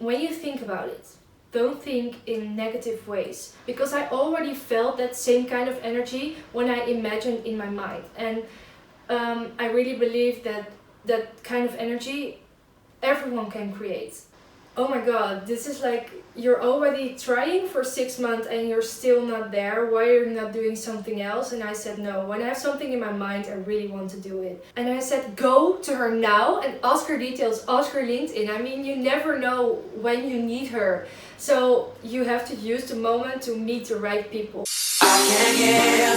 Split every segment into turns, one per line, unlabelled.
when you think about it, don't think in negative ways, because I already felt that same kind of energy when I imagined in my mind, and I really believe that that kind of energy everyone can create. Oh my god, this is like, you're already trying for 6 months and you're still not there. Why are you not doing something else? And I said no. When I have something in my mind, I really want to do it. And I said go to her now and ask her details, ask her LinkedIn. I mean, you never know when you need her. So you have to use the moment to meet the right people.
I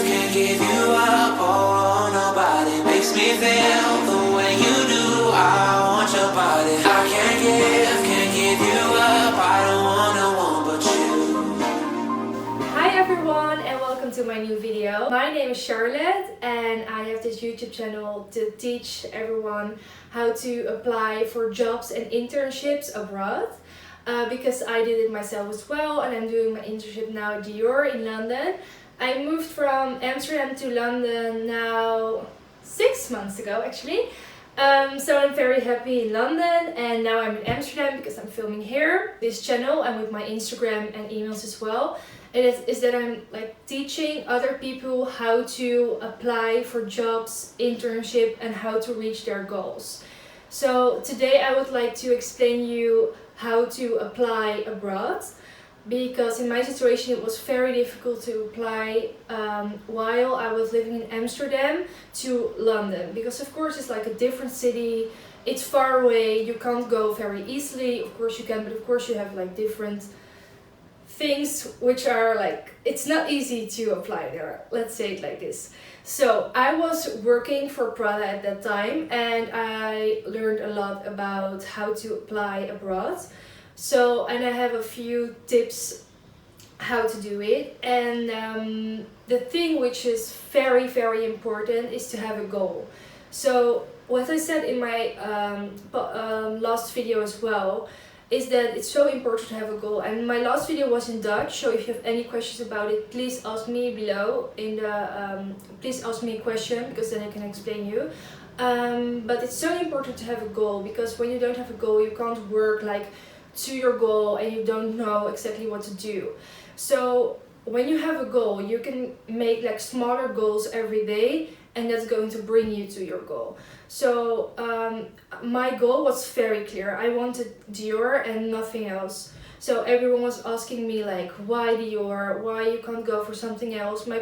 can't give you up. Oh, nobody makes me feel the way you do. I want your body. I can't give you up. I don't wanna want but you.
Hi everyone and welcome to my new video. My name is Charlotte and I have this YouTube channel to teach everyone how to apply for jobs and internships abroad. Because I did it myself as well, and I'm doing my internship now at Dior in London. I moved from Amsterdam to London now 6 months ago actually. So I'm very happy in London, and now I'm in Amsterdam because I'm filming here. This channel and with my Instagram and emails as well. It is that I'm like teaching other people how to apply for jobs, internship, and how to reach their goals. So today I would like to explain you how to apply abroad, because in my situation it was very difficult to apply while I was living in Amsterdam to London, because of course it's like a different city, it's far away, you can't go very easily. Of course you can, but of course you have like different things which are like, it's not easy to apply there, let's say it like this. So I was working for Prada at that time, and I learned a lot about how to apply abroad. So, and I have a few tips how to do it. And the thing which is very important is to have a goal. So what I said in my last video as well is that it's so important to have a goal. And my last video was in Dutch, so if you have any questions about it, please ask me below in the please ask me a question, because then I can explain you. But it's so important to have a goal, because when you don't have a goal you can't work like to your goal and you don't know exactly what to do. So when you have a goal, you can make like smaller goals every day, and that's going to bring you to your goal. So my goal was very clear. I wanted Dior and nothing else. So everyone was asking me like, why Dior? Why you can't go for something else? My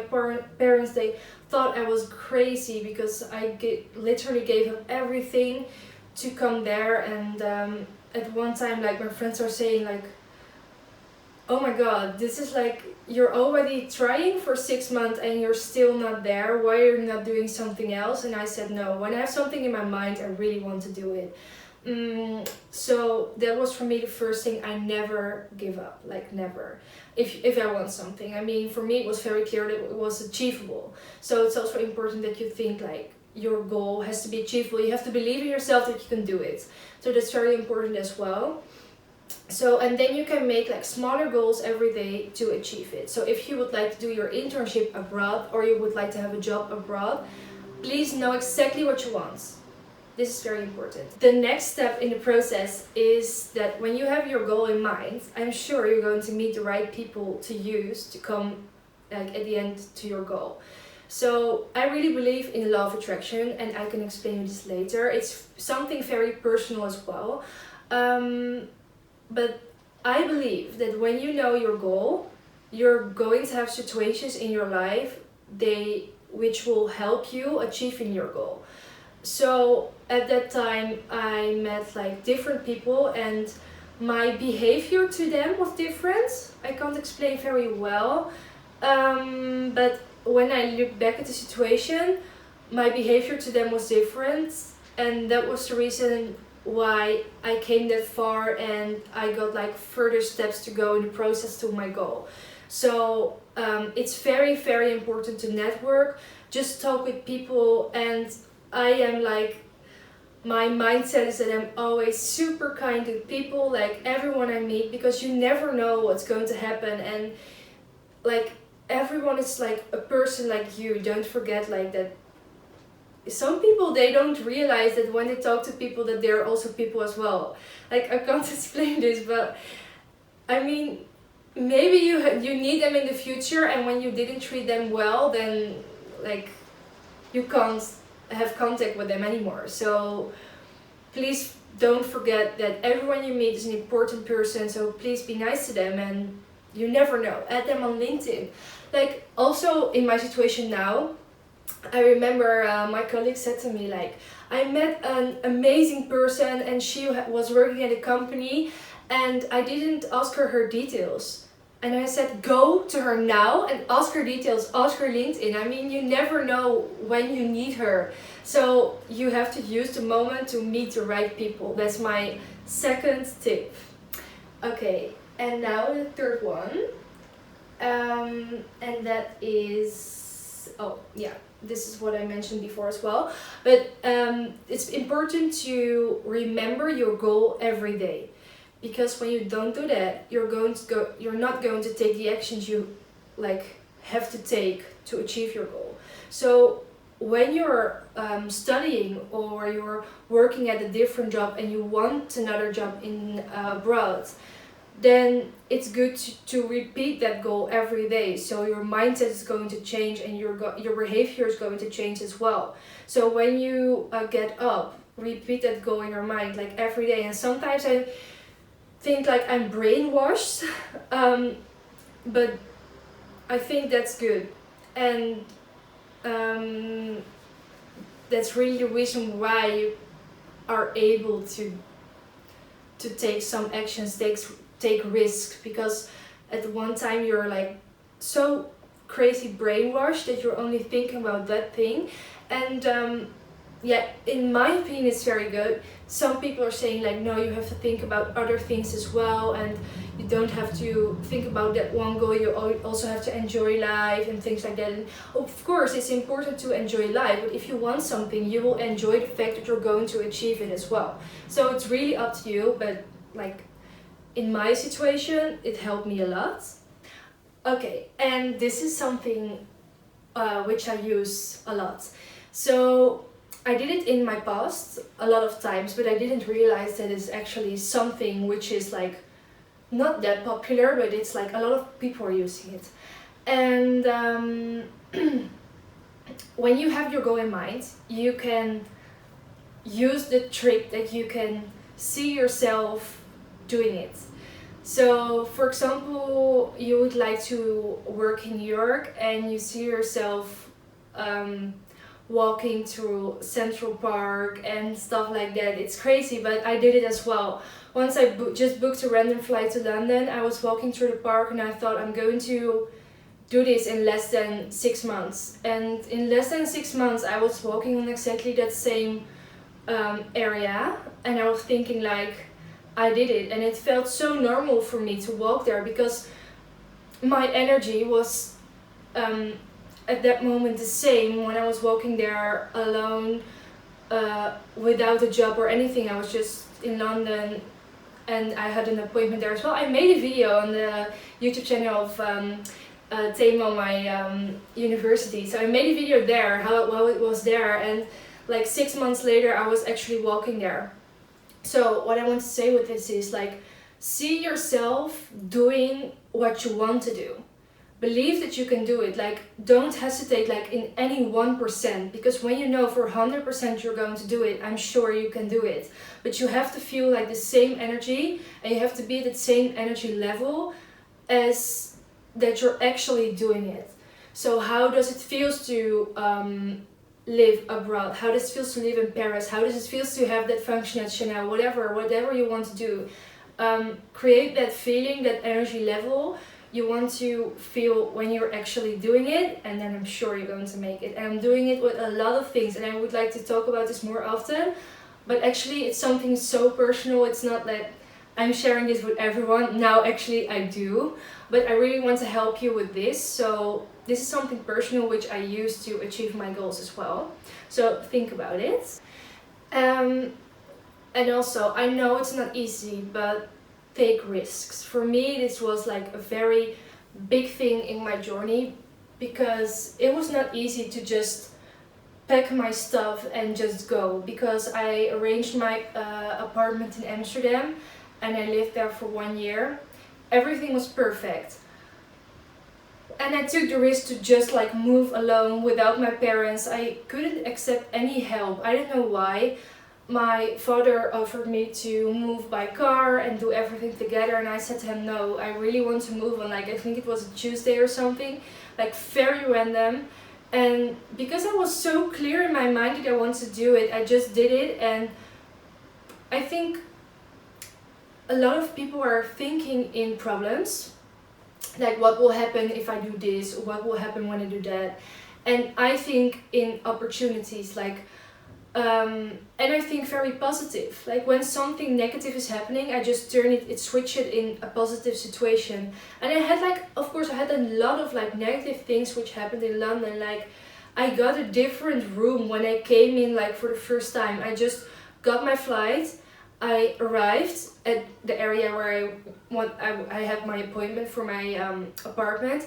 parents, they thought I was crazy because I literally gave up everything to come there. And at one time, like, my friends are saying like, oh my god, this is like, you're already trying for 6 months and you're still not there. Why are you not doing something else? And I said no. When I have something in my mind, I really want to do it. So that was for me the first thing. I never give up, like never. If I want something, I mean, for me it was very clear that it was achievable. So it's also important that you think like your goal has to be achievable. You have to believe in yourself that you can do it. So that's very important as well. So, and then you can make like smaller goals every day to achieve it. So if you would like to do your internship abroad, or you would like to have a job abroad, please know exactly what you want. This is very important. The next step in the process is that when you have your goal in mind, I'm sure you're going to meet the right people to use to come like at the end to your goal. So I really believe in law of attraction, and I can explain this later. It's something very personal as well. But I believe that when you know your goal, you're going to have situations in your life which will help you achieving your goal. So at that time I met like different people, and my behavior to them was different. I can't explain very well, but when I look back at the situation, my behavior to them was different, and that was the reason why I came that far, and I got like further steps to go in the process to my goal. So it's very important to network, just talk with people. And I am like, my mindset is that I'm always super kind to people, like everyone I meet, because you never know what's going to happen. And like everyone is like a person like you. Don't forget like that some people, they don't realize that when they talk to people that they're also people as well. Like, I can't explain this, but I mean, maybe you need them in the future, and when you didn't treat them well, then like you can't have contact with them anymore. So please don't forget that everyone you meet is an important person, so please be nice to them, and you never know, add them on LinkedIn. Like, also in my situation now, I remember my colleague said to me, like, I met an amazing person and she was working at a company and I didn't ask her details. And I said, go to her now and ask her details, ask her LinkedIn. I mean, you never know when you need her. So you have to use the moment to meet the right people. That's my second tip. Okay, and now the third one. And that is, oh yeah, this is what I mentioned before as well. But it's important to remember your goal every day. Because when you don't do that, you're not going to take the actions you like have to take to achieve your goal. So when you're studying or you're working at a different job and you want another job in abroad, then it's good to repeat that goal every day. So your mindset is going to change and your behavior is going to change as well. So when you get up, repeat that goal in your mind like every day. And sometimes I think like I'm brainwashed, but I think that's good, and that's really the reason why you are able to take some actions, take risks, because at one time you're like so crazy brainwashed that you're only thinking about that thing. And yeah, in my opinion, it's very good. Some people are saying like, no, you have to think about other things as well, and you don't have to think about that one goal. You also have to enjoy life and things like that. And of course, it's important to enjoy life, but if you want something, you will enjoy the fact that you're going to achieve it as well. So it's really up to you, but like in my situation, it helped me a lot. Okay, and this is something which I use a lot. So I did it in my past a lot of times, but I didn't realize that it's actually something which is like not that popular, but it's like a lot of people are using it. And when you have your goal in mind, you can use the trick that you can see yourself doing it. So for example, you would like to work in New York and you see yourself walking through Central Park and stuff like that. It's crazy, but I did it as well. Once I just booked a random flight to London, I was walking through the park and I thought, I'm going to do this in less than 6 months. And in less than 6 months, I was walking on exactly that same area, and I was thinking like, I did it. And it felt so normal for me to walk there because my energy was at that moment the same when I was walking there alone, without a job or anything. I was just in London and I had an appointment there as well. I made a video on the YouTube channel of Thema, my university. So I made a video there, how it was there, and like 6 months later I was actually walking there. So what I want to say with this is like, see yourself doing what you want to do. Believe that you can do it. Like, don't hesitate like in any 1%, because when you know for 100% you're going to do it, I'm sure you can do it. But you have to feel like the same energy, and you have to be at the same energy level as that you're actually doing it. So how does it feel to live abroad? How does it feel to live in Paris? How does it feel to have that function at Chanel? Whatever you want to do. Create that feeling, that energy level you want to feel when you're actually doing it, and then I'm sure you're going to make it. And I'm doing it with a lot of things, and I would like to talk about this more often, but actually it's something so personal. It's not that I'm sharing this with everyone. Now actually I do, but I really want to help you with this. So this is something personal which I use to achieve my goals as well. So think about it. And also, I know it's not easy, but take risks. For me, this was like a very big thing in my journey, because it was not easy to just pack my stuff and just go, because I arranged my apartment in Amsterdam and I lived there for 1 year. Everything was perfect. And I took the risk to just like move alone without my parents. I couldn't accept any help. I don't know why. My father offered me to move by car and do everything together, and I said to him, no, I really want to move on, like I think it was a Tuesday or something, like very random. And because I was so clear in my mind that I want to do it, I just did it. And I think a lot of people are thinking in problems, like what will happen if I do this, or what will happen when I do that. And I think in opportunities, like and I think very positive. Like when something negative is happening, I just turn it, switch it in a positive situation. And I had like, of course I had a lot of like negative things which happened in London. Like I got a different room when I came in, like for the first time. I just got my flight. I arrived at the area where I had my appointment for my apartment,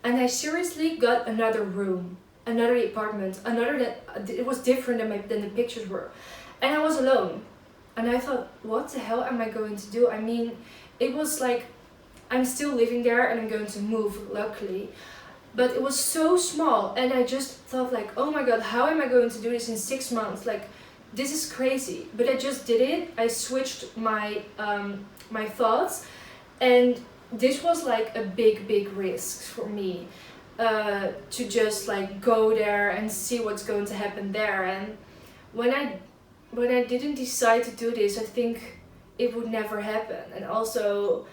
and I seriously got another room. Another apartment, it was different than the pictures were. And I was alone. And I thought, what the hell am I going to do? I mean, it was like, I'm still living there and I'm going to move, luckily. But it was so small, and I just thought like, oh my god, how am I going to do this in 6 months? Like, this is crazy. But I just did it. I switched my my thoughts, and this was like a big risk for me. To just like go there and see what's going to happen there. And when I didn't decide to do this, I think it would never happen. And also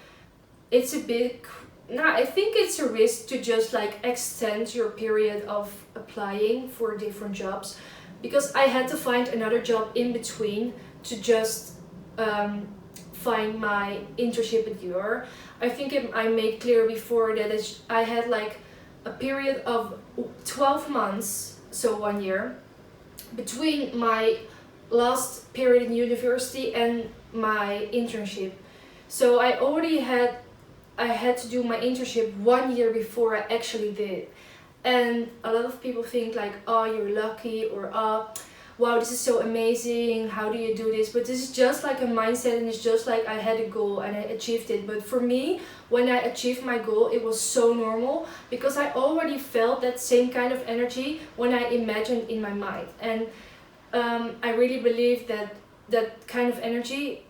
it's a big, I think it's a risk to just like extend your period of applying for different jobs, because I had to find another job in between to just find my internship at Dior. I think I made clear before that I had like a period of 12 months, so 1 year, between my last period in university and my internship. So I had to do my internship 1 year before I actually did. And a lot of people think like, oh, you're lucky, or oh, wow, this is so amazing, how do you do this? But this is just like a mindset, and it's just like I had a goal and I achieved it. But for me, when I achieved my goal, it was so normal, because I already felt that same kind of energy when I imagined in my mind. And I really believe that that kind of energy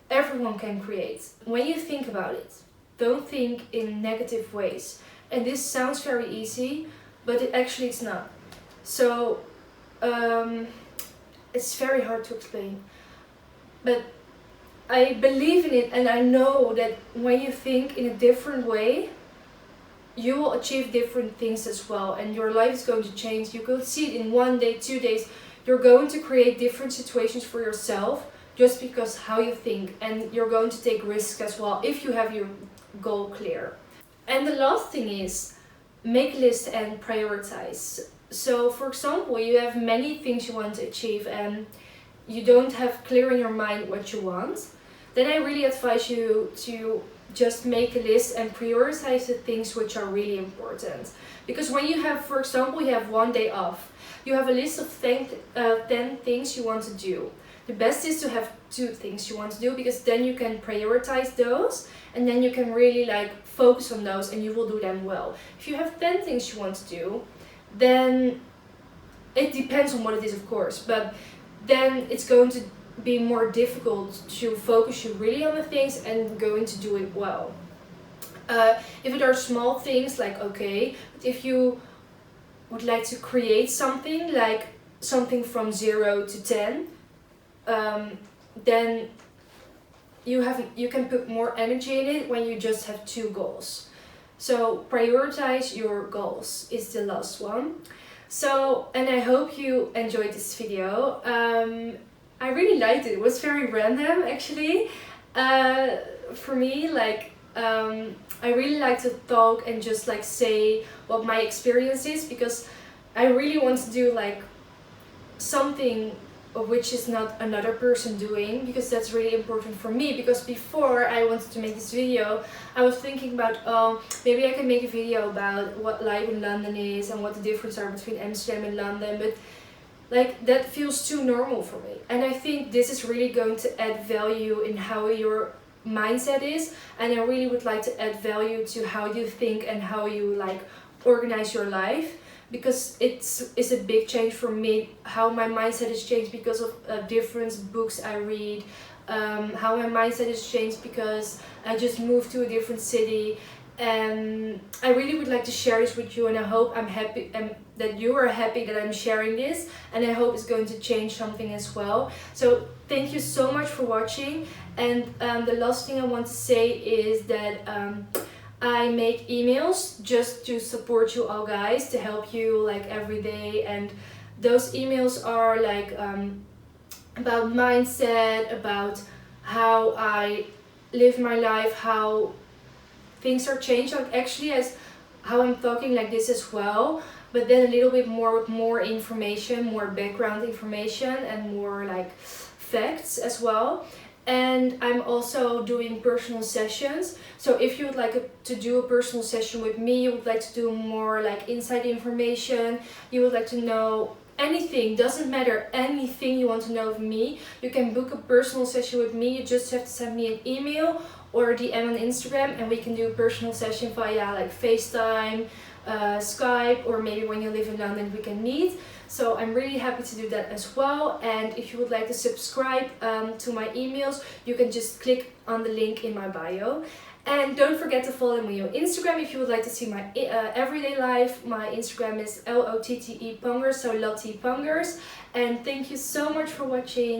everyone can create. When you think about it, don't think in negative ways. And this sounds very easy, but it's not. So it's very hard to explain, but I believe in it, and I know that when you think in a different way, you will achieve different things as well, and your life is going to change. You could see it in 1 day, 2 days. You're going to create different situations for yourself just because how you think, and you're going to take risks as well if you have your goal clear. And the last thing is, make lists and prioritize. So for example, you have many things you want to achieve and you don't have clear in your mind what you want, then I really advise you to just make a list and prioritize the things which are really important. Because when you have, for example, you have 1 day off, you have a list of 10 things you want to do. The best is to have 2 things you want to do, because then you can prioritize those and then you can really like focus on those and you will do them well. If you have 10 things you want to do, then it depends on what it is, of course, but then it's going to be more difficult to focus you really on the things and going to do it well. If it are small things, like okay, but if you would like to create something, like something from 0 to 10, then you can put more energy in it when you just have 2 goals. So prioritize your goals is the last one. So, and I hope you enjoyed this video. I really liked it. It was very random actually. For me, like I really like to talk and just like say what my experience is, because I really want to do like something which is not another person doing, because that's really important for me. Because before I wanted to make this video, I was thinking about, oh, maybe I can make a video about what life in London is and what the difference are between Amsterdam and London, but like that feels too normal for me. And I think this is really going to add value in how your mindset is, and I really would like to add value to how you think and how you like organize your life, because it's a big change for me, how my mindset has changed because of different books I read, how my mindset has changed because I just moved to a different city. And I really would like to share this with you, and I hope I'm happy that you are happy that I'm sharing this, and I hope it's going to change something as well. So thank you so much for watching. And the last thing I want to say is that I make emails just to support you all guys, to help you like every day, and those emails are like about mindset, about how I live my life, how things are changed, like actually as how I'm talking like this as well, but then a little bit more with more information, more background information, and more like facts as well. And I'm also doing personal sessions. So if you would like to do a personal session with me, you would like to do more like inside information, you would like to know anything, doesn't matter, anything you want to know of me, you can book a personal session with me. You just have to send me an email or DM on Instagram, and we can do a personal session via like FaceTime, Skype, or maybe when you live in London we can meet. So I'm really happy to do that as well. And if you would like to subscribe to my emails, you can just click on the link in my bio. And don't forget to follow me on Instagram if you would like to see my everyday life. My Instagram is Lotte Pongers, so Lotte Pongers. And thank you so much for watching.